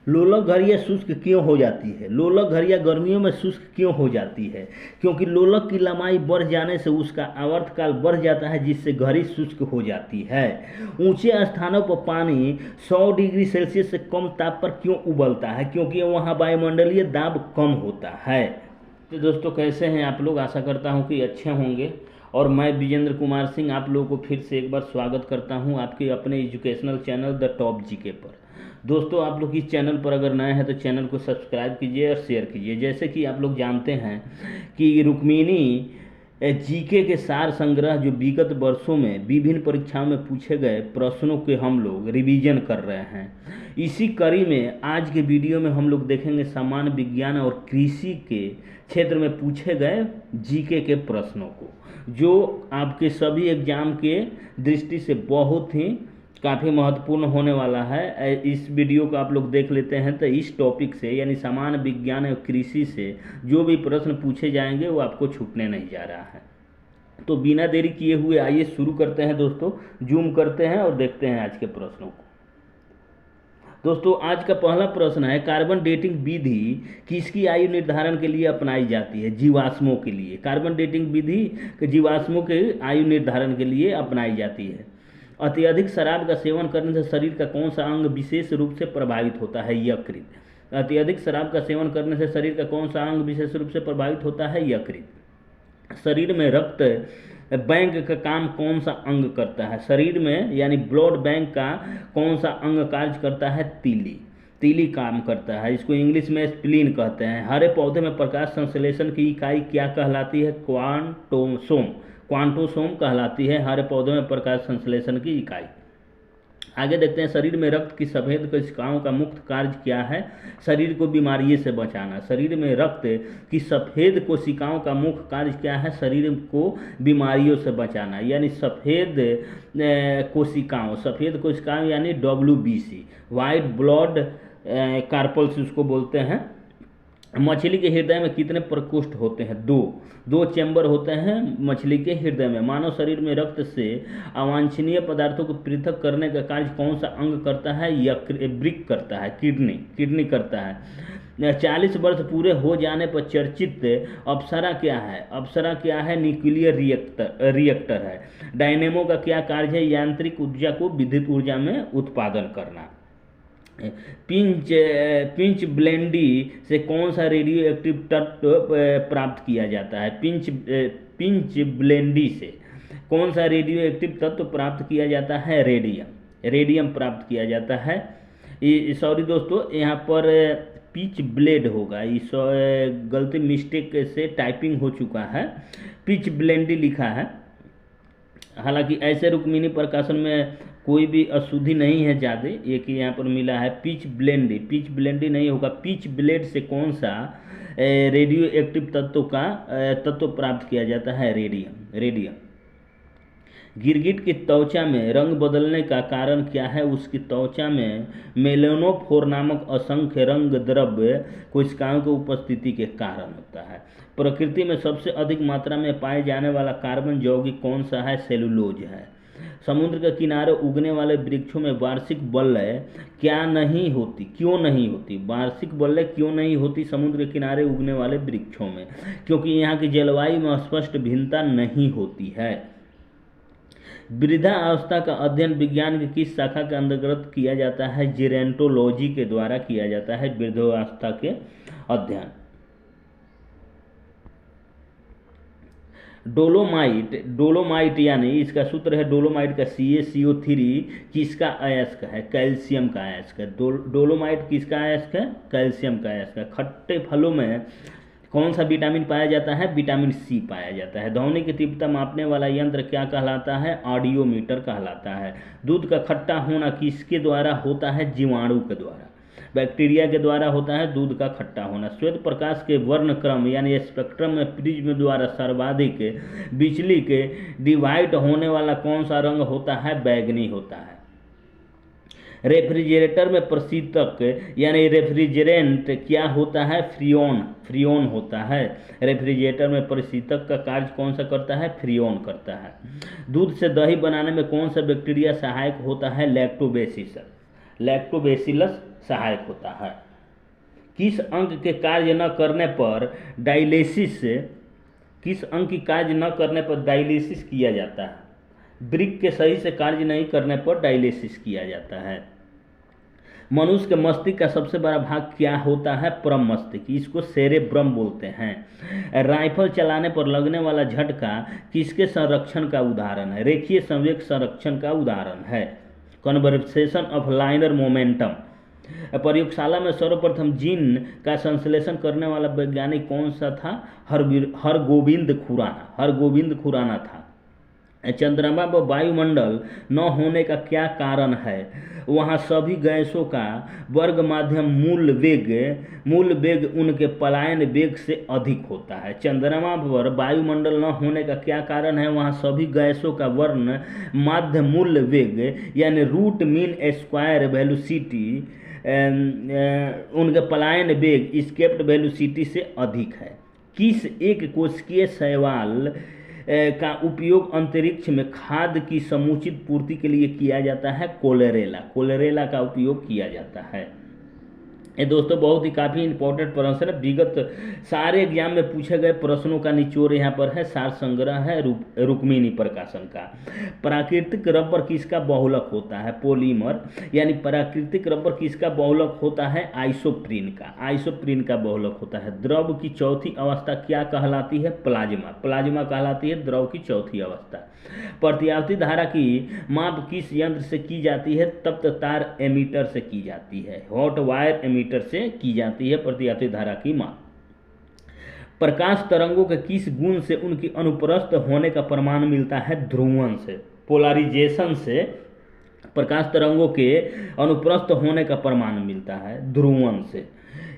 लोलक घड़ियाँ शुष्क क्यों हो जाती है? लोलक घड़ियाँ गर्मियों में शुष्क क्यों हो जाती है? क्योंकि लोलक की लंबाई बढ़ जाने से उसका आवर्तकाल बढ़ जाता है, जिससे घड़ी शुष्क हो जाती है। ऊंचे स्थानों पर पानी 100 डिग्री सेल्सियस से कम ताप पर क्यों उबलता है? क्योंकि वहाँ वायुमंडलीय दाब कम होता है। तो दोस्तों, कैसे हैं आप लोग? आशा करता हूँ कि अच्छे होंगे। और मैं विजेंद्र कुमार सिंह आप लोगों को फिर से एक बार स्वागत करता हूँ आपके अपने educational channel the top GK पर। दोस्तों, आप लोग इस चैनल पर अगर नए हैं तो चैनल को सब्सक्राइब कीजिए और शेयर कीजिए। जैसे कि आप लोग जानते हैं कि रुक्मिणी जीके के सार संग्रह जो विगत वर्षों में विभिन्न परीक्षाओं में पूछे गए प्रश्नों के हम लोग रिवीजन कर रहे हैं। इसी कड़ी में आज के वीडियो में हम लोग देखेंगे सामान्य विज्ञान और कृषि के क्षेत्र में पूछे गए जीके के प्रश्नों को, जो आपके सभी एग्जाम के दृष्टि से बहुत ही काफ़ी महत्वपूर्ण होने वाला है। इस वीडियो को आप लोग देख लेते हैं तो इस टॉपिक से यानी सामान्य विज्ञान और कृषि से जो भी प्रश्न पूछे जाएंगे वो आपको छूटने नहीं जा रहा है। तो बिना देरी किए हुए आइए शुरू करते हैं दोस्तों। जूम करते हैं और देखते हैं आज के प्रश्नों को। दोस्तों, आज का पहला प्रश्न है, कार्बन डेटिंग विधि किसकी आयु निर्धारण के लिए अपनाई जाती है? जीवाश्मों के लिए। कार्बन डेटिंग विधि जीवाश्मों के आयु निर्धारण के लिए अपनाई जाती है। अत्यधिक शराब का सेवन करने से शरीर का कौन सा अंग विशेष रूप से प्रभावित होता है? यकृत। अत्यधिक शराब का सेवन करने से शरीर का कौन सा अंग विशेष रूप से प्रभावित होता है? यकृत। शरीर में रक्त बैंक का काम कौन सा अंग करता है? शरीर में यानी ब्लड बैंक का कौन सा अंग कार्य करता है? तीली। तीली काम करता है। इसको इंग्लिश में स्प्लीन कहते हैं। हरे पौधे में प्रकाश संश्लेषण की इकाई क्या कहलाती है? क्वांटोसोम। क्वांटोसोम कहलाती है हरे पौधों में प्रकाश संश्लेषण की इकाई। आगे देखते हैं, शरीर में रक्त की सफेद कोशिकाओं का मुख्य कार्य क्या है? शरीर को बीमारी से बचाना। शरीर में रक्त की सफेद कोशिकाओं का मुख्य कार्य क्या है? शरीर को बीमारियों से बचाना। यानी सफेद कोशिकाओं यानी WBC, वाइट ब्लड कार्पल्स उसको बोलते हैं। मछली के हृदय में कितने प्रकोष्ठ होते हैं? दो चैम्बर होते हैं मछली के हृदय में। मानव शरीर में रक्त से अवांछनीय पदार्थों को पृथक करने का कार्य कौन सा अंग करता है? ब्रिक करता है। किडनी करता है। 40 वर्ष पूरे हो जाने पर चर्चित अप्सरा क्या है? अप्सरा क्या है? न्यूक्लियर रिएक्टर है। डायनेमो का क्या कार्य है? यांत्रिक ऊर्जा को विद्युत ऊर्जा में उत्पादन करना। पिंच ब्लेंडी से कौन सा रेडियो एक्टिव तत्व प्राप्त किया जाता है? पिंच ब्लेंडी से कौन सा रेडियो एक्टिव तत्व प्राप्त किया जाता है? रेडियम प्राप्त किया जाता है। सॉरी दोस्तों, यहाँ पर पिच ब्लेड होगा, इस गलती मिस्टेक से टाइपिंग हो चुका है। पिच ब्लेंडी लिखा है। हालांकि ऐसे रुक्मिणी प्रकाशन में कोई भी अशुद्धि नहीं है ज़्यादा, एक ही यहाँ पर मिला है पिच ब्लेंडी नहीं होगा। पिच ब्लेड से कौन सा रेडियो एक्टिव तत्व प्राप्त किया जाता है? रेडियम। गिरगिट की त्वचा में रंग बदलने का कारण क्या है? उसकी त्वचा में मेलानोफोर नामक असंख्य रंग द्रव्य कोशिकाओं की उपस्थिति के कारण होता है। प्रकृति में सबसे अधिक मात्रा में पाए जाने वाला कार्बन यौगिक कौन सा है? सेलुलोज है। समुद्र के किनारे उगने वाले वृक्षों में वार्षिक बल्ले क्यों नहीं होती? वार्षिक बल्ले क्यों नहीं होती समुद्र के किनारे उगने वाले वृक्षों में? क्योंकि यहाँ की जलवायु में स्पष्ट भिन्नता नहीं होती है। वृद्धा अवस्था का अध्ययन विज्ञान की किस शाखा के अंतर्गत किया जाता है? जेरेंटोलॉजी के द्वारा किया जाता है वृद्धावस्था के अध्ययन। डोलोमाइट यानी इसका सूत्र है डोलोमाइट का CaCO3 किसका अयस्क है? कैल्शियम का अयस्क है। डोलोमाइट किसका अयस्क है? कैल्शियम का अयस्क है। खट्टे फलों में कौन सा विटामिन पाया जाता है? विटामिन C पाया जाता है। ध्वनि की तीव्रता मापने वाला यंत्र क्या कहलाता है? ऑडियोमीटर कहलाता है। दूध का खट्टा होना किसके द्वारा होता है? जीवाणु के द्वारा, बैक्टीरिया के द्वारा होता है दूध का खट्टा होना। श्वेत प्रकाश के वर्णक्रम यानी स्पेक्ट्रम में प्रिज्म द्वारा सर्वाधिक बिजली के डिवाइड होने वाला कौन सा रंग होता है? बैगनी होता है। रेफ्रिजरेटर में प्रशीतक यानी रेफ्रिजरेंट क्या होता है? फ्रियोन होता है। रेफ्रिजरेटर में प्रशीतक का कार्य कौन सा करता है? फ्रियोन करता है। दूध से दही बनाने में कौन सा बैक्टीरिया सहायक होता है? लैक्टोबैसिलस सहायक होता है। किस अंग के कार्य न करने पर डायलिसिस किस अंग की कार्य न करने पर डायलिसिस किया जाता है? वृक्क के सही से कार्य नहीं करने पर डायलिसिस किया जाता है। मनुष्य के मस्तिष्क का सबसे बड़ा भाग क्या होता है? परम मस्तिष्क, इसको सेरेब्रम बोलते हैं। राइफल चलाने पर लगने वाला झटका किसके संरक्षण का उदाहरण है? रेखीय संवेग संरक्षण का उदाहरण है। Conversation of liner momentum. प्रयोगशाला में सर्वप्रथम जीन का संश्लेषण करने वाला वैज्ञानिक कौन सा था? हरगोविंद खुराना था। चंद्रमा पर वायुमंडल न होने का क्या कारण है? वहाँ सभी गैसों का वर्ग माध्यम मूल वेग उनके पलायन वेग से अधिक होता है। चंद्रमा पर वायुमंडल न होने का क्या कारण है? वहाँ सभी गैसों का वर्ण माध्य मूल वेग यानी रूट मीन स्क्वायर वेलोसिटी उनके पलायन वेग एस्केप्ड वेलोसिटी से अधिक है। किस एक कोशिकीय शैवाल का उपयोग अंतरिक्ष में खाद्य की समुचित पूर्ति के लिए किया जाता है? कोलेरेला का उपयोग किया जाता है। ये दोस्तों बहुत ही काफ़ी इंपॉर्टेंट प्रश्न है। विगत सारे एग्जाम में पूछे गए प्रश्नों का निचोड़ यहाँ पर है। सार संग्रह है रुक्मिणी प्रकाशन का। प्राकृतिक रबर किसका बहुलक होता है? पॉलीमर। यानी प्राकृतिक रबर किसका बहुलक होता है? आइसोप्रीन का बहुलक होता है। द्रव की चौथी अवस्था क्या कहलाती है? प्लाज्मा कहलाती है द्रव की चौथी अवस्था। प्रतिवर्ती धारा की माप किस यंत्र से की जाती है? तप्त तार एमीटर से की जाती है। हॉट वायर एमीटर से की जाती है प्रतिवर्ती धारा की माप। प्रकाश तरंगों के किस गुण से उनकी अनुप्रस्थ होने का प्रमाण मिलता है? ध्रुवण से, पोलराइजेशन से प्रकाश तरंगों के अनुप्रस्थ होने का प्रमाण मिलता है ध्रुवण से।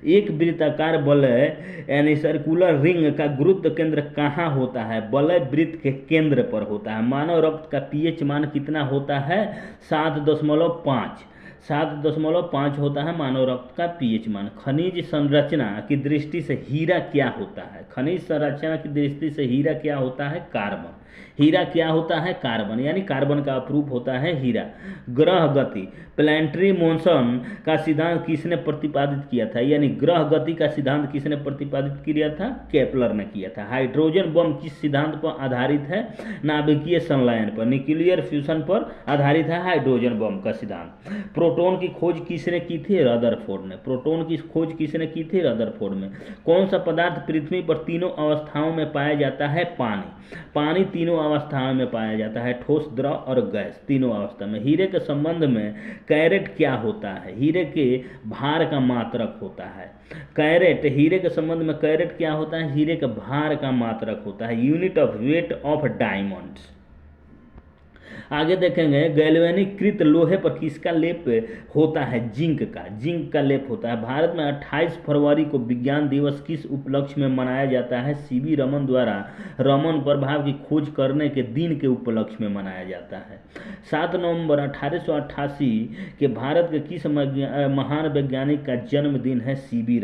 एक वृत्ताकार वलय यानी सर्कुलर रिंग का गुरुत्व केंद्र कहाँ होता है? वलय वृत्त के केंद्र पर होता है। मानव रक्त का पीएच मान कितना होता है? 7.5 होता है मानव रक्त का पीएच मान। खनिज संरचना की दृष्टि से हीरा क्या होता है? खनिज संरचना की दृष्टि से हीरा क्या होता है? कार्बन। हीरा क्या होता है? कार्बन, यानी कार्बन का अपरूप होता है हीरा। ग्रह गति, प्लैनेटरी मोशन का सिद्धांत किसने प्रतिपादित किया था? यानी ग्रह गति का सिद्धांत किसने प्रतिपादित किया था? केपलर ने किया था। हाइड्रोजन बम किस सिद्धांत पर आधारित है? नाभिकीय संलयन पर, न्यूक्लियर फ्यूजन पर आधारित है हाइड्रोजन बम का सिद्धांत। प्रोटॉन की खोज किसने की थी? रदरफोर्ड ने। प्रोटॉन की खोज किसने की थी? रदरफोर्ड में। कौन सा पदार्थ पृथ्वी पर तीनों अवस्थाओं में पाया जाता है? पानी तीनों अवस्थाओं में पाया जाता है, ठोस, द्रव और गैस तीनों अवस्था में। हीरे के संबंध में कैरेट क्या होता है? हीरे के भार का मात्रक होता है। हीरे के संबंध में कैरेट क्या होता है? हीरे के भार का मात्रक होता है, unit of weight of diamonds. आगे देखेंगे गैल्वेनीकृत लोहे पर किसका लेप होता है? जिंक का लेप होता है। भारत में 28 फरवरी को विज्ञान दिवस किस उपलक्ष्य में मनाया जाता है? सीवी रमन द्वारा रमन प्रभाव की खोज करने के दिन के उपलक्ष्य में मनाया जाता है। 7 नवंबर 1888 के भारत के किस महान वैज्ञानिक का जन्मदिन है? सीवी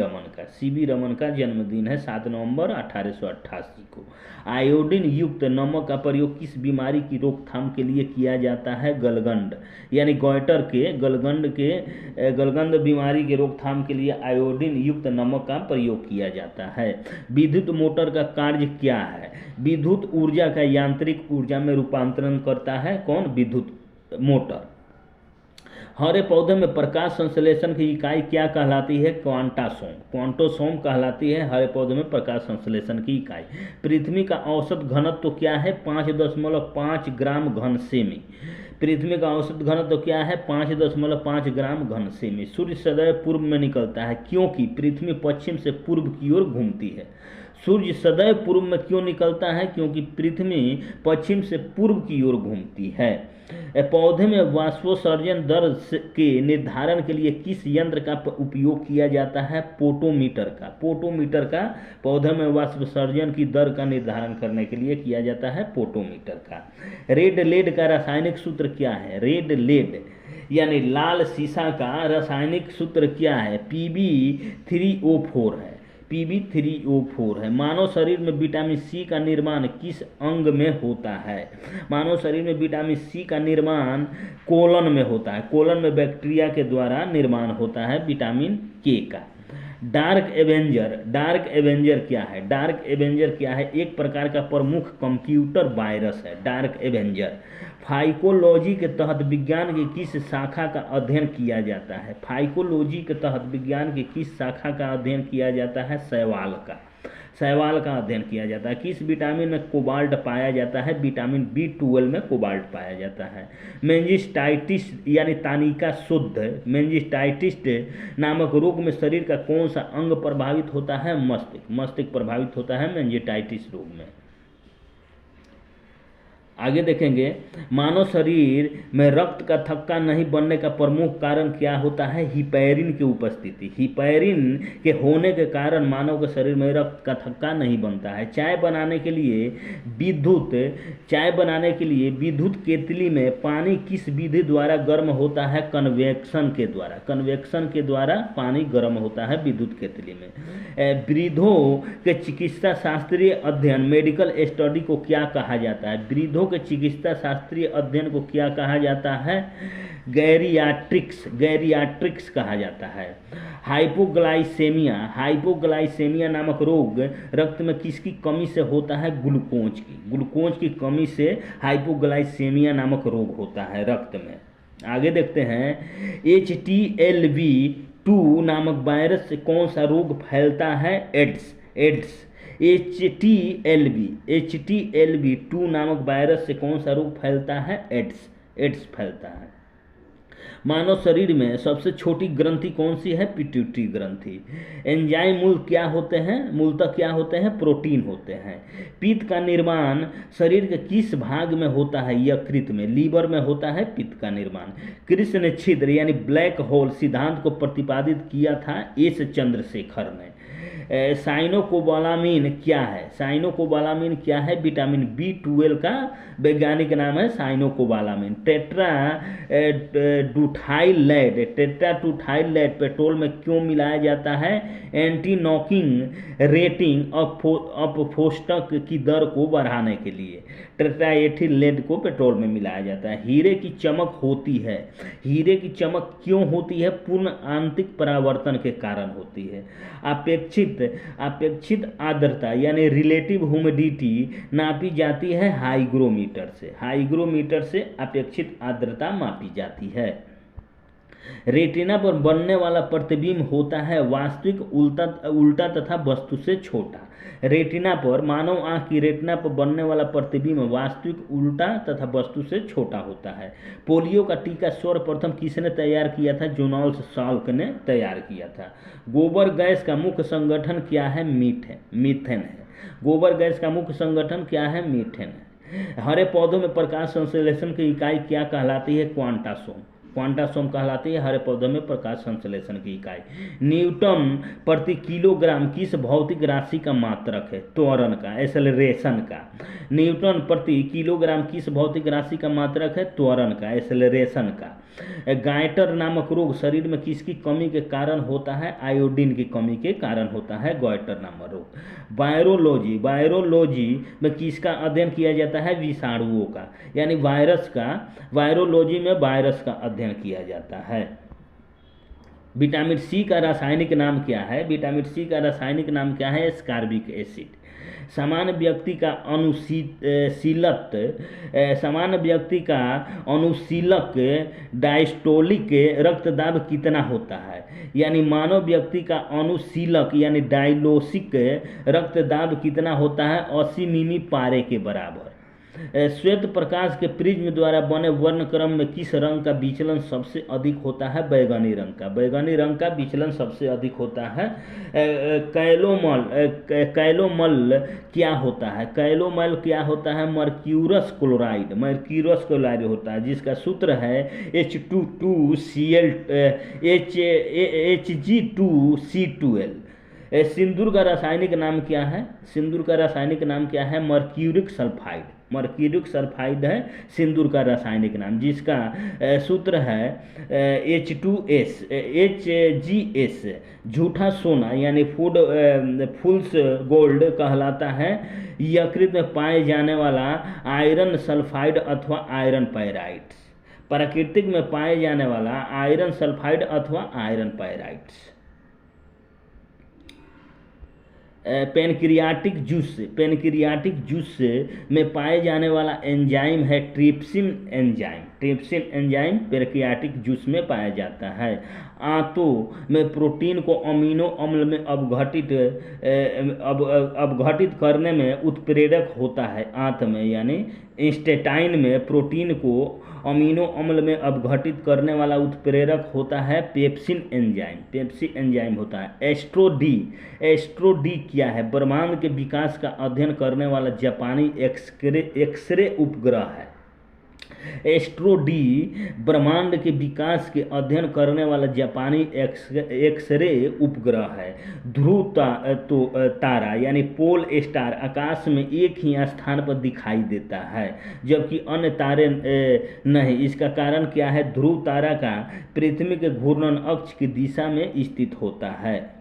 रमन का जन्मदिन है 7 नवंबर 1888 को। आयोडीन युक्त नमक का प्रयोग किस बीमारी की रोकथाम के लिए किया जाता है? गलगंड, यानी गॉइटर के गलगंड बीमारी के रोकथाम के लिए आयोडीन युक्त नमक का प्रयोग किया जाता है। विद्युत मोटर का कार्य क्या है? विद्युत ऊर्जा का यांत्रिक ऊर्जा में रूपांतरण करता है कौन? विद्युत मोटर। हरे पौधे में प्रकाश संश्लेषण की इकाई क्या कहलाती है? क्वांटोसोम कहलाती है हरे पौधे में प्रकाश संश्लेषण की इकाई। पृथ्वी का औसत घनत्व क्या है? 5.5 ग्राम घन सेमी। पृथ्वी का औसत घनत्व क्या है? 5.5 ग्राम घन सेमी। सूर्य सदैव पूर्व में निकलता है क्योंकि पृथ्वी पश्चिम से पूर्व की ओर घूमती है। सूर्य सदैव पूर्व में क्यों निकलता है? क्योंकि पृथ्वी पश्चिम से पूर्व की ओर घूमती है। पौधे में वाष्पोत्सर्जन दर के निर्धारण के लिए किस यंत्र का उपयोग किया जाता है? पोटोमीटर का पौधे में वाष्पोत्सर्जन की दर का निर्धारण करने के लिए किया जाता है पोटोमीटर का। रेड लेड का रासायनिक सूत्र क्या है? रेड लेड यानी लाल सीसा का रासायनिक सूत्र क्या है? Pb3O4 है। Pb3O4 है। मानव शरीर में विटामिन सी का निर्माण किस अंग में होता है? मानव शरीर में विटामिन सी का निर्माण कोलन में होता है। कोलन में बैक्टीरिया के द्वारा निर्माण होता है विटामिन के का। डार्क एवेंजर क्या है? डार्क एवेंजर क्या है? एक प्रकार का प्रमुख कंप्यूटर वायरस है डार्क एवेंजर। फाइकोलॉजी के तहत विज्ञान की किस शाखा का अध्ययन किया जाता है? फाइकोलॉजी के तहत विज्ञान की किस शाखा का अध्ययन किया जाता है? शैवाल का अध्ययन किया जाता है। किस विटामिन में कोबाल्ट पाया जाता है? विटामिन B12 में कोबाल्ट पाया जाता है। मेंजिस्टाइटिस यानी तानिका शुद्ध मेंजिस्टाइटिस नामक रोग में शरीर का कौन सा अंग प्रभावित होता है? मस्तिष्क प्रभावित होता है मेंजिस्टाइटिस रोग में। आगे देखेंगे, मानव शरीर में रक्त का थक्का नहीं बनने का प्रमुख कारण क्या होता है? हिपैरिन की उपस्थिति। हिपैरिन के होने के कारण मानव के शरीर में रक्त का थक्का नहीं बनता है। चाय बनाने के लिए विद्युत केतली में पानी किस विधि द्वारा गर्म होता है? कन्वेक्शन के द्वारा पानी गर्म होता है विद्युत केतली में। वृद्धों के चिकित्सा शास्त्रीय अध्ययन मेडिकल स्टडी को क्या कहा जाता है? वृद्धों के चिकित्सा शास्त्रीय अध्ययन को क्या कहा जाता है? गैरियाट्रिक्स कहा जाता है। हाइपोग्लाइसेमिया नामक रोग रक्त में किसकी कमी से होता है? ग्लूकोज की कमी से हाइपोग्लाइसेमिया नामक रोग होता है रक्त में। आगे देखते हैं, HTLV-2 नामक वायरस से कौन सा रोग फैलता है? एड्स। HTLV-2 नामक वायरस से कौन सा रोग फैलता है? एड्स फैलता है। मानव शरीर में सबसे छोटी ग्रंथि कौन सी है? पिट्यूटरी ग्रंथि। एंजाइम मूलतः क्या होते हैं? प्रोटीन होते हैं। पित्त का निर्माण शरीर के किस भाग में होता है? यकृत में। लीवर में होता है पित्त का निर्माण। कृष्ण छिद्र यानी ब्लैक होल सिद्धांत को प्रतिपादित किया था एस चंद्रशेखर ने। साइनोकोबालामिन क्या है? विटामिन B12 का वैज्ञानिक नाम है साइनोकोबालामिन। टेट्राटूथाइलेट पेट्रोल में क्यों मिलाया जाता है? एंटी नॉकिंग रेटिंग अपफोस्टक की दर को बढ़ाने के लिए टेट्राएथिलेट को पेट्रोल में मिलाया जाता है। हीरे की चमक क्यों होती है? पूर्ण आंतरिक परावर्तन के कारण होती है। अपेक्षित आर्द्रता यानी रिलेटिव ह्यूमिडिटी नापी जाती है हाइग्रोमीटर से अपेक्षित आर्द्रता मापी जाती है। रेटिना पर बनने वाला प्रतिबिंब होता है वास्तविक, उल्टा तथा वस्तु से छोटा। मानव आंख की रेटिना पर बनने वाला प्रतिबिंब वास्तविक, उल्टा तथा वस्तु से छोटा होता है। पोलियो का टीका सर्वप्रथम किसने तैयार किया था? जोनास साल्क ने तैयार किया था। गोबर गैस का मुख्य संगठन क्या है? मीथेन है। गोबर गैस का मुख्य संगठन क्या है? मीथेन है। हरे पौधों में प्रकाश संश्लेषण की इकाई क्या कहलाती है? क्वांटासोम कहलाती है हरे पौधों में प्रकाश संश्लेषण की इकाई। न्यूटन प्रति किलोग्राम किस भौतिक राशि का मात्रक है? त्वरण का, एक्सेलरेशन का। न्यूटन प्रति किलोग्राम किस भौतिक राशि का मात्रक है? त्वरण का, एक्सेलरेशन का। गायटर नामक रोग शरीर में किसकी कमी के कारण होता है? आयोडीन की कमी के कारण होता है गायटर नामक रोग। वायरोलॉजी में किसका अध्ययन किया जाता है? विषाणुओं का, यानी वायरस का। वायरोलॉजी में वायरस का अध्ययन किया जाता है। विटामिन सी का रासायनिक नाम क्या है? विटामिन सी का रासायनिक नाम क्या है? Ascorbic acid. सामान्य व्यक्ति का अनुशीलक डायस्टोलिक रक्तदाब कितना होता है? यानी मानव व्यक्ति का अनुशीलक यानी डायलोसिक रक्तदाब कितना होता है? 80 मिमी पारे के बराबर। श्वेत प्रकाश के प्रिज्म द्वारा बने वर्णक्रम में किस रंग का विचलन सबसे अधिक होता है? बैगनी रंग का विचलन सबसे अधिक होता है। कैलोमल क्या होता है? मर्क्यूरस क्लोराइड होता है, जिसका सूत्र है Hg2C12। सिंदूर का रासायनिक नाम क्या है? Mercuric sulphide. मर्क्यूरिक सल्फाइड है सिंदूर का रासायनिक नाम, जिसका सूत्र है H2S HGS। झूठा सोना यानी फुल्स गोल्ड कहलाता है। यकृत में पाए जाने वाला आयरन सल्फाइड अथवा आयरन पायराइड्स। प्राकृतिक में पाए जाने वाला आयरन सल्फाइड अथवा आयरन पायराइड्स। पेनक्रियाटिक जूस में पाए जाने वाला एंजाइम है trypsin enzyme. Trypsin enzyme pancreatic juice में पाया जाता है। आंतों में प्रोटीन को अमीनो अम्ल में अपघटित करने में उत्प्रेरक होता है। आंत में यानी इंस्टेटाइन में प्रोटीन को अमीनो अम्ल में अपघटित करने वाला उत्प्रेरक होता है पेप्सिन एंजाइम होता है। एस्ट्रो डी क्या है? ब्रह्मांड के विकास का अध्ययन करने वाला जापानी एक्सरे उपग्रह है। एस्ट्रो डी ब्रह्मांड के विकास के अध्ययन करने वाला जापानी एक्सरे उपग्रह है। ध्रुव तारा यानी पोल स्टार आकाश में एक ही स्थान पर दिखाई देता है, जबकि अन्य तारे नहीं। इसका कारण क्या है? ध्रुव तारा का पृथ्वी के घूर्णन अक्ष की दिशा में स्थित होता है।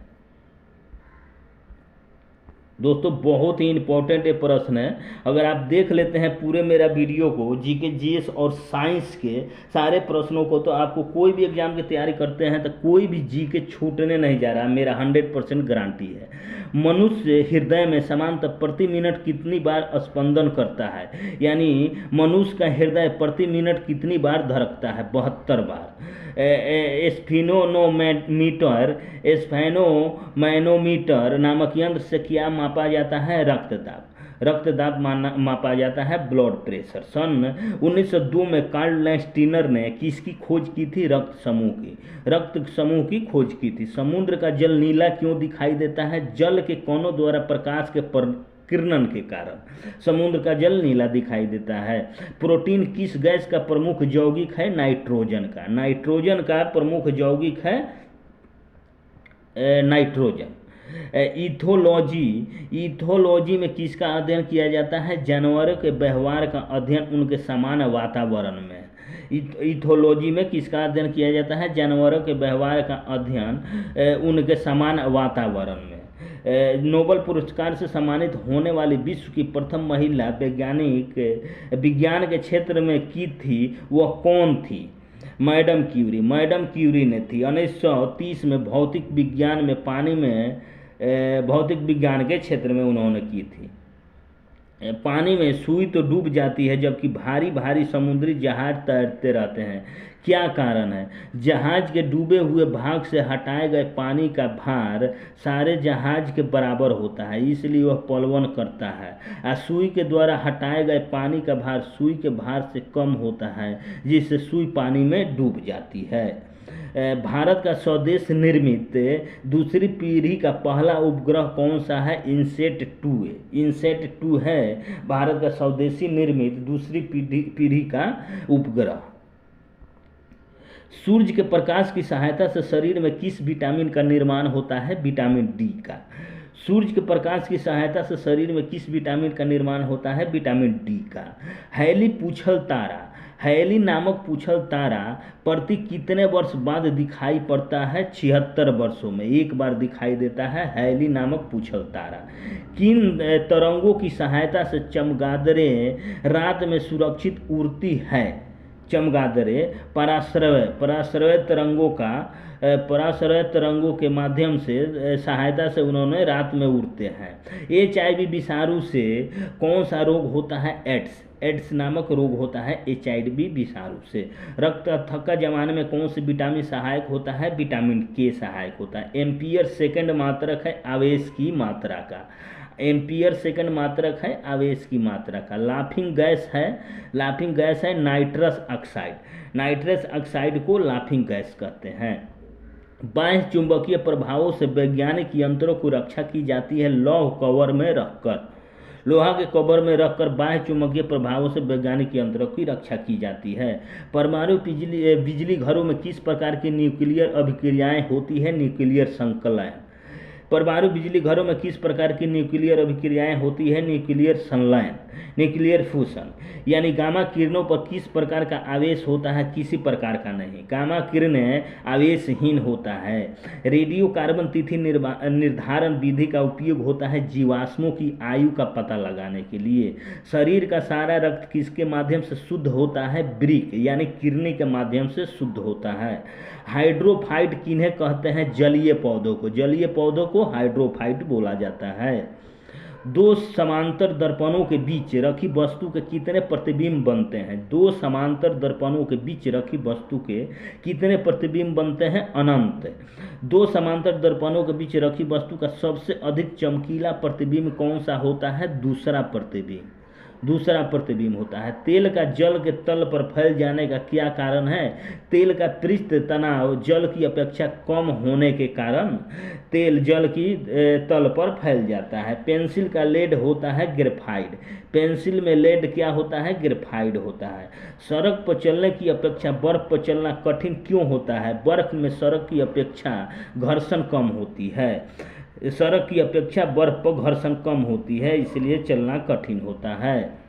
दोस्तों बहुत ही इंपॉर्टेंट ये प्रश्न है। अगर आप देख लेते हैं पूरे मेरा वीडियो को, जीके जीएस और साइंस के सारे प्रश्नों को, तो आपको कोई भी एग्जाम की तैयारी करते हैं तो कोई भी जीके छूटने नहीं जा रहा, मेरा 100% गारंटी है। मनुष्य हृदय में सामान्यतः प्रति मिनट कितनी बार स्पंदन करता है? यानी मनुष्य का हृदय प्रति मिनट कितनी बार धड़कता है? 72 बार। स्फेनोमैनोमीटर नामक यंत्र से क्या मापा जाता है? रक्तदाब मापा जाता है, ब्लड प्रेशर। सन 1902 में कार्ल लैंस्टीनर ने किसकी खोज की थी? रक्त समूह की खोज की थी। समुद्र का जल नीला क्यों दिखाई देता है? जल के कणों द्वारा प्रकाश के किरणन के कारण समुद्र का जल नीला दिखाई देता है। प्रोटीन किस गैस का प्रमुख यौगिक है? नाइट्रोजन का प्रमुख यौगिक है नाइट्रोजन। इथोलॉजी में किसका अध्ययन किया जाता है? जानवरों के व्यवहार का अध्ययन उनके समान वातावरण में। इथोलॉजी में किसका अध्ययन किया जाता है? जानवरों के व्यवहार का अध्ययन उनके समान वातावरण में। नोबेल पुरस्कार से सम्मानित होने वाली विश्व की प्रथम महिला वैज्ञानिक विज्ञान के क्षेत्र में की थी, वह कौन थी? मैडम क्यूरी ने थी। 1930 में भौतिक विज्ञान के क्षेत्र में उन्होंने की थी। पानी में सुई तो डूब जाती है, जबकि भारी भारी समुद्री जहाज तैरते रहते हैं। क्या कारण है? जहाज के डूबे हुए भाग से हटाए गए पानी का भार सारे जहाज के बराबर होता है, इसलिए वह पलवन करता है। सुई के द्वारा हटाए गए पानी का भार सुई के भार से कम होता है, जिससे सुई पानी में डूब जाती है। भारत का स्वदेश निर्मित दूसरी पीढ़ी का पहला उपग्रह कौन सा है? इनसेट 2 है भारत का स्वदेशी निर्मित दूसरी पीढ़ी का उपग्रह। सूर्य के प्रकाश की सहायता से शरीर में किस विटामिन का निर्माण होता है? विटामिन डी का। सूर्य के प्रकाश की सहायता से शरीर में किस विटामिन का निर्माण होता है? विटामिन डी का। हैली नामक पूछल तारा प्रति कितने वर्ष बाद दिखाई पड़ता है? 76 वर्षों में एक बार दिखाई देता है हैली नामक पूछल तारा। किन तरंगों की सहायता से चमगादड़ें रात में सुरक्षित उड़ती है? चमगादड़ें पराश्रय तरंगों के माध्यम से सहायता से उन्होंने रात में उड़ते हैं। HIV विषाणु से कौन सा रोग होता है? एड्स नामक रोग होता है HIV विषाणु से। रक्त थक्का जमाने में कौन सी विटामिन सहायक होता है? विटामिन के सहायक होता है। एम्पियर सेकंड मात्रक है आवेश की मात्रा का। एम्पियर सेकंड मात्रक है आवेश की मात्रा का। लाफिंग गैस है नाइट्रस ऑक्साइड को लाफिंग गैस कहते हैं। बाह्य चुंबकीय प्रभावों से वैज्ञानिक यंत्रों की रक्षा की जाती है लोहा के कवर में रखकर बाह्य चुंबकीय प्रभावों से वैज्ञानिक यंत्रों की रक्षा की जाती है। परमाणु बिजली घरों में किस प्रकार की न्यूक्लियर अभिक्रियाएं होती है? न्यूक्लियर संकलन। परमाणु बिजली घरों में किस प्रकार की न्यूक्लियर अभिक्रियाएं होती है? न्यूक्लियर संलयन, न्यूक्लियर फ्यूशन। यानी गामा किरणों पर किस प्रकार का आवेश होता है? किसी प्रकार का नहीं, गामा किरणें आवेशहीन होता है। रेडियो कार्बन तिथि निर्धारण विधि का उपयोग होता है जीवाश्मों की आयु का पता लगाने के लिए। शरीर का सारा रक्त किसके माध्यम से शुद्ध होता है? ब्रिक यानी किरणें के माध्यम से शुद्ध होता है। हाइड्रोफाइट किन्हें कहते हैं? जलीय पौधों को, जलीय पौधों को हाइड्रोफाइट बोला जाता है। दो समांतर दर्पणों के बीच रखी वस्तु के कितने प्रतिबिंब बनते हैं? दो समांतर दर्पणों के बीच रखी वस्तु के कितने प्रतिबिंब बनते हैं? अनंत। दो समांतर दर्पणों के बीच रखी वस्तु का सबसे अधिक चमकीला प्रतिबिंब कौन सा होता है? दूसरा प्रतिबिंब, दूसरा प्रतिबिंब होता है। तेल का जल के तल पर फैल जाने का क्या कारण है? तेल का पृष्ठ तनाव जल की अपेक्षा कम होने के कारण तेल जल की तल पर फैल जाता है। पेंसिल का लेड होता है ग्रेफाइट, पेंसिल में लेड क्या होता है? ग्रेफाइट होता है। सड़क पर चलने की अपेक्षा बर्फ पर चलना कठिन क्यों होता है? बर्फ में सड़क की अपेक्षा घर्षण कम होती है, सड़क की अपेक्षा बर्फ पर घर्षण कम होती है, इसलिए चलना कठिन होता है।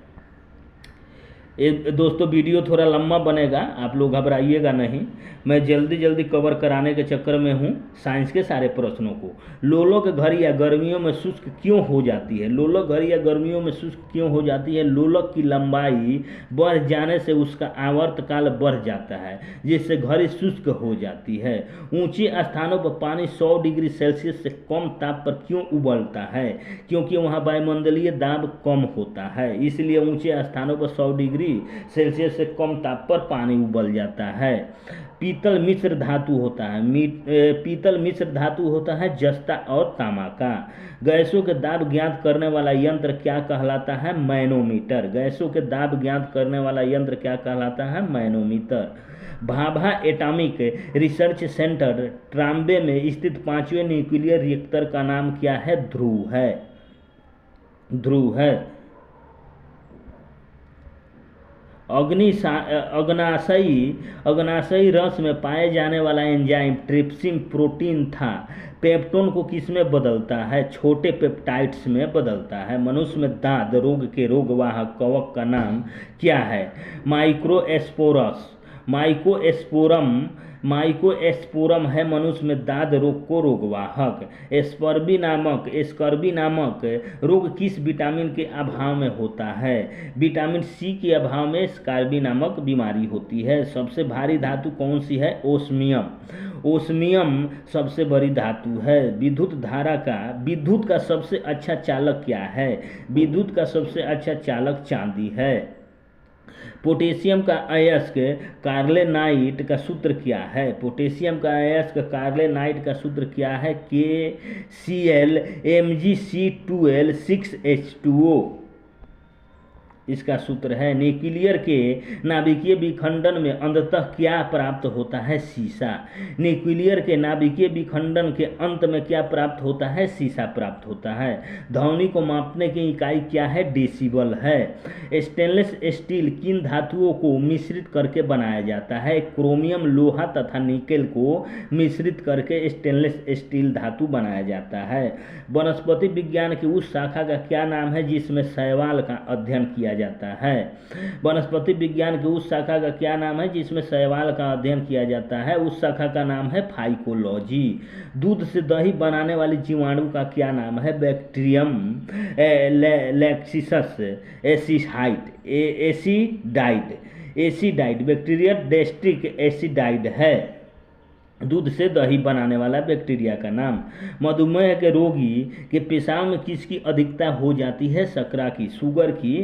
दोस्तों वीडियो थोड़ा लंबा बनेगा, आप लोग घबराइएगा नहीं, मैं जल्दी जल्दी कवर कराने के चक्कर में हूँ साइंस के सारे प्रश्नों को। लोलक घड़ियाँ गर्मियों में शुष्क क्यों हो जाती है? लोलक घड़ियाँ गर्मियों में शुष्क क्यों हो जाती है? लोलक की लंबाई बढ़ जाने से उसका आवर्तकाल बढ़ जाता है, जिससे घड़ी शुष्क हो जाती है। ऊंचे स्थानों पर पानी 100 डिग्री सेल्सियस से कम ताप पर क्यों उबलता है? क्योंकि वहाँ वायुमंडलीय दाब कम होता है, इसलिए ऊंचे स्थानों पर 100 डिग्री सेल्सियस से कम ताप पर पानी उबल जाता है। पीतल मिश्र धातु होता है, पीतल मिश्र धातु होता है जस्ता और तांबा का। गैसों के दाब ज्ञात करने वाला यंत्र क्या कहलाता है? मैनोमीटर। गैसों के दाब ज्ञात करने वाला यंत्र क्या कहलाता है? Manometer. Bhabha atomic research centre Trombay में स्थित 5वें न्यूक्लियर रिएक्टर का नाम क्या है? ध्रुव है, ध्रुव है। अग्नाशयी रस में पाए जाने वाला एंजाइम ट्रिप्सिन प्रोटीन था, पेप्टोन को किस में बदलता है? छोटे पेप्टाइड्स में बदलता है। मनुष्य में दांत रोग के रोगवाहक कवक का नाम क्या है? माइक्रोस्पोरस, माइकोस्पोरम है मनुष्य में दाद रोग को रोगवाहक। स्कर्वी नामक रोग किस विटामिन के अभाव में होता है? विटामिन सी के अभाव में स्कर्वी नामक बीमारी होती है। सबसे भारी धातु कौन सी है? ओस्मियम, ओस्मियम सबसे बड़ी धातु है। विद्युत का सबसे अच्छा चालक क्या है? विद्युत का सबसे अच्छा चालक चांदी है। पोटेशियम का अयस्क कार्लेनाइट का सूत्र क्या है? पोटेशियम का अयस्क कार्लेनाइट का सूत्र क्या है? KCl Mgc12 6H2O इसका सूत्र है। न्यूक्लियर के नाभिकीय विखंडन में अंततः क्या प्राप्त होता है? सीसा। न्यूक्लियर के नाभिकीय विखंडन के अंत में क्या प्राप्त होता है? सीसा प्राप्त होता है। ध्वनि को मापने की इकाई क्या है? डेसिबल है। स्टेनलेस स्टील किन धातुओं को मिश्रित करके बनाया जाता है? क्रोमियम, लोहा तथा निकेल को मिश्रित करके स्टेनलेस स्टील धातु बनाया जाता है। वनस्पति विज्ञान की उस शाखा का क्या नाम है जिसमें शैवाल का अध्ययन किया जाता है? वनस्पति विज्ञान की उस शाखा का क्या नाम है जिसमें शैवाल का अध्ययन किया जाता है? उस शाखा का नाम है फाइकोलॉजी। दूध से दही बनाने वाली जीवाणु का क्या नाम है? बैक्टीरियम लैक्टिसस एसिडाइड, बैक्टीरिया डेस्ट्रिक एसिडाइड है दूध से दही बनाने वाला बैक्टीरिया का नाम। मधुमेह के रोगी के पेशाब में किसकी अधिकता हो जाती है? शर्करा की, शुगर की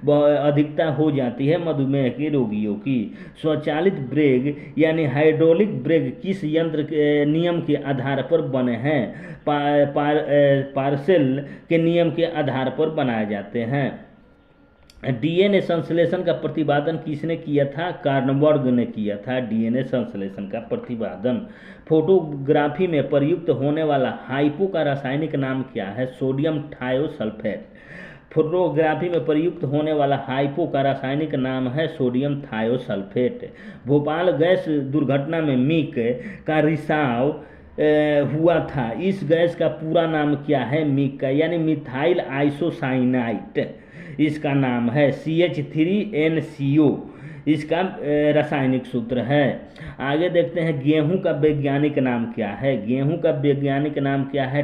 अधिकता हो जाती है मधुमेह के रोगियों की। स्वचालित ब्रेक यानी हाइड्रोलिक ब्रेक किस यंत्र के नियम के आधार पर बने हैं? पार्सेल के नियम के आधार पर बनाए जाते हैं। डीएनए संश्लेषण का प्रतिपादन किसने किया था? कार्नबर्ग ने किया था डीएनए संश्लेषण का प्रतिपादन। फोटोग्राफी में प्रयुक्त होने वाला हाइपो का रासायनिक नाम क्या है? Sodium thiosulphate. फोटोग्राफी में प्रयुक्त होने वाला हाइपो का रासायनिक नाम है सोडियम थायोसल्फेट। भोपाल गैस दुर्घटना में मिक का रिसाव हुआ था। इस गैस का पूरा नाम क्या है? मिका यानी मिथाइल आइसोसाइनाइट इसका नाम है। CH3NCO इसका रासायनिक सूत्र है। आगे देखते हैं गेहूं का वैज्ञानिक नाम क्या है? गेहूं का वैज्ञानिक नाम क्या है?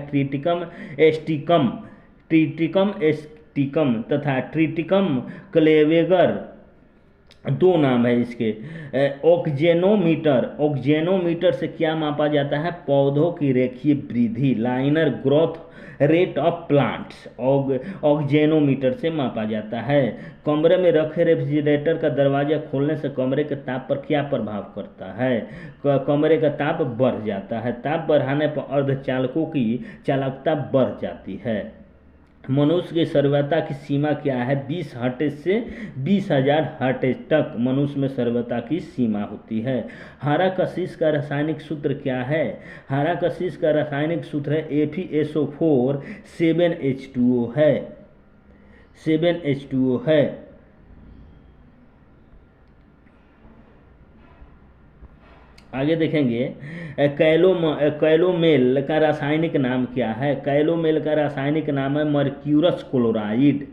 ट्रिटिकम एस्टिकम तथा ट्रिटिकम क्लेवेगर, दो नाम है इसके। ऑक्जेनोमीटर से क्या मापा जाता है? पौधों की रेखीय वृद्धि, liner growth rate of plants, auxanometer से मापा जाता है। कमरे में रखे रेफ्रिजरेटर का दरवाजा खोलने से कमरे के ताप पर क्या प्रभाव पड़ता है? कमरे का ताप बढ़ जाता है। ताप बढ़ाने पर अर्धचालकों की चालकता बढ़ जाती है। मनुष्य की सर्वथा की सीमा क्या है? 20 हर्ट्ज से 20,000 हर्ट्ज तक मनुष्य में सर्वथा की सीमा होती है। हरा कशिश का रासायनिक सूत्र क्या है? हरा कशिश का रासायनिक सूत्र है FeSO4 7H2O है। 7H2O है। आगे देखेंगे कैलोमेल का रासायनिक नाम क्या है? कैलोमेल का रासायनिक नाम है मर्क्यूरस क्लोराइड।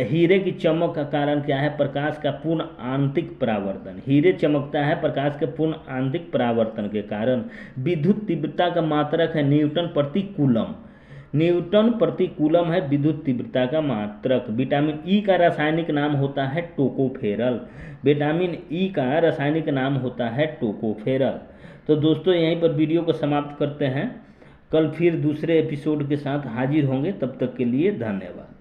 हीरे की चमक का कारण क्या है? प्रकाश का पूर्ण आंतरिक परावर्तन। हीरे चमकता है प्रकाश के पूर्ण आंतरिक परावर्तन के कारण। विद्युत तीव्रता का मात्रक है न्यूटन प्रति कूलम। न्यूटन प्रति कूलम है विद्युत तीव्रता का मात्रक। विटामिन ई का रासायनिक नाम होता है टोकोफेरल। विटामिन ई का रासायनिक नाम होता है टोकोफेरल। तो दोस्तों यहीं पर वीडियो को समाप्त करते हैं। कल फिर दूसरे एपिसोड के साथ हाजिर होंगे। तब तक के लिए धन्यवाद।